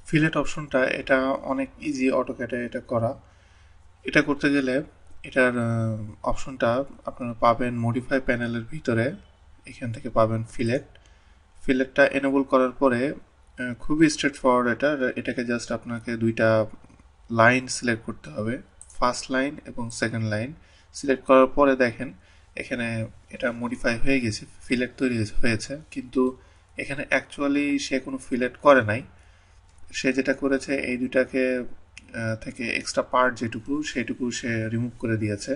Fillet অপশনটা এটা অনেক ইজি অটোক্যাডে এটা করা। এটা করতে গেলে এটার অপশনটা আপনারা পাবেন মডিফাই প্যানেলের ভিতরে। এখান থেকে পাবেন ফিলেটটা এনেবল করার পরে খুবই স্ট্রেট ফরওয়ার্ড। এটাকে জাস্ট আপনাকে দুইটা লাইন সিলেক্ট করতে হবে, ফার্স্ট লাইন এবং সেকেন্ড লাইন। সিলেক্ট করার পরে দেখেন এখানে এটা মডিফাই হয়ে গেছে, ফিলেট তৈরি হয়েছে, কিন্তু এখানে অ্যাকচুয়ালি সে কোনো ফিলেট করে নাই। সে যেটা করেছে এই দুটাকে থেকে এক্সট্রা পার্ট যেটুকু সেটুকু সে রিমুভ করে দিয়েছে।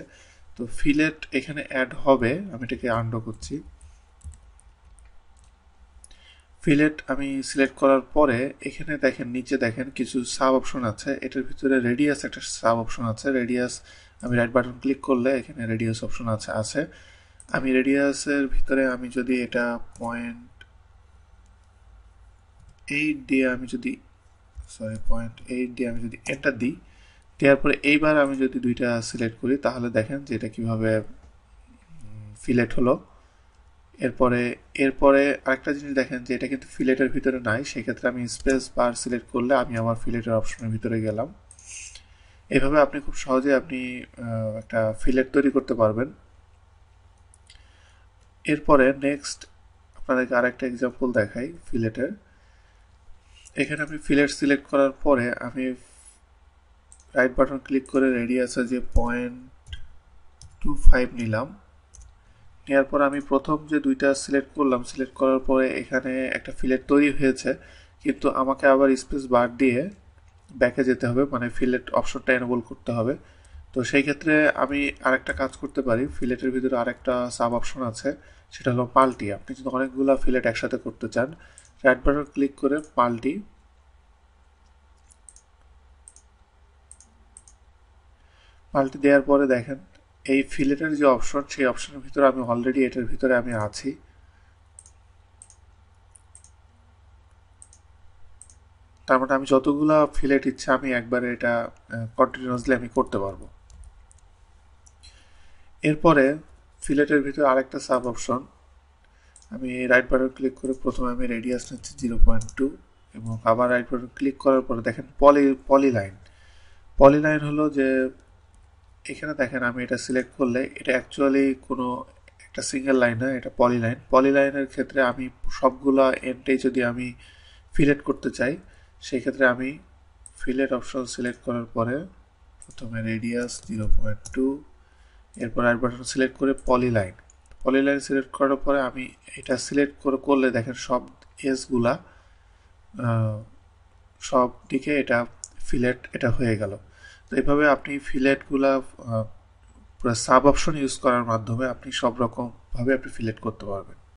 তো ফিলেট এখানে অ্যাড হবে। আমি এটাকে আনডো করছি। ফিলেট আমি সিলেক্ট করার পরে এখানে দেখেন নিচে দেখেন কিছু সাব অপশন আছে। এটার ভিতরে রেডিয়াস একটা সাব অপশন আছে। রেডিয়াস আমি রাইট বাটন ক্লিক করলে এখানে রেডিয়াস অপশন আছে। আমি রেডিয়াসের ভিতরে আমি যদি এটা 0.8 দিয়ে আমি যদি 0.8 দিয়ে আমি যদি এন্টার দিই, দেওয়ার পরে এইবার আমি যদি দুইটা সিলেক্ট করি তাহলে দেখেন যে এটা কিভাবে ফিলেট হলো। এরপরে এরপরে আরেকটা জিনিস দেখেন যে এটা কিন্তু ফিলেটের ভিতরে নাই। সেক্ষেত্রে আমি স্পেস বার সিলেক্ট করলে আমি আমার ফিলেটের অপশনের ভিতরে গেলাম। এইভাবে আপনি খুব সহজে আপনি একটা ফিলেট তৈরি করতে পারবেন। এরপরে নেক্সট আপনাদেরকে আরেকটা এক্সাম্পল দেখাই ফিলেটের। এখানে আমি ফিলেট সিলেক্ট করার পরে আমি রাইট বাটন ক্লিক করে রেডিয়াসে যে 0.25 নিলাম। নেওয়ার পর আমি প্রথম যে দুইটা সিলেক্ট করলাম, সিলেক্ট করার পরে এখানে একটা ফিলেট তৈরি হয়েছে, কিন্তু আমাকে আবার স্পেস বার দিয়ে ব্যাকে যেতে হবে, মানে ফিলেট অপশনটা এনেবল করতে হবে। তো সেই ক্ষেত্রে আমি আরেকটা কাজ করতে পারি। ফিলেটের ভিতরে আরেকটা সাব অপশন আছে, সেটা হলো পাল্টি। আপনি যদি অনেকগুলো ফিলেট একসাথে করতে চান, রাইট বাটন ক্লিক করে পাল্টি দেওয়ার পরে দেখেন এই ফিলেটের যে অপশন, সেই অপশনের ভিতরে আমি অলরেডি এটার ভিতরে আমি আছি। তার মানে আমি যতগুলা ফিলেট ইচ্ছা আমি একবারে এটা কন্টিনিউয়াসলি আমি করতে পারবো। এরপরে ফিলেটের ভিতরে আরেকটা সাব অপশন, আমি রাইট বাটন ক্লিক করে প্রথমে আমি রেডিয়াস নিচ্ছি 0.2 এবং আবার রাইট বাটন ক্লিক করার পরে দেখেন পলিলাইন হলো যে এখানে দেখেন আমি এটা সিলেক্ট করলে এটা অ্যাকচুয়ালি কোনো একটা সিঙ্গেল লাইন না, এটা পলিলাইনের ক্ষেত্রে আমি সবগুলা এন্ডে যদি আমি ফিলেট করতে চাই, সেই ক্ষেত্রে আমি ফিলেট অপশন সিলেক্ট করার পরে প্রথমে রেডিয়াস 0.2, এরপর রাইট বাটন সিলেক্ট করে পলিলাইন সিলেক্ট করার পরে আমি এটা সিলেক্ট করলে দেখেন সব এজগুলা সব দিকে এটা ফিলেট এটা হয়ে গেল। তো এইভাবে আপনি ফিলেটগুলা পুরো সাব অপশন ইউজ করার মাধ্যমে আপনি সব রকম ভাবে আপনি ফিলেট করতে পারবেন।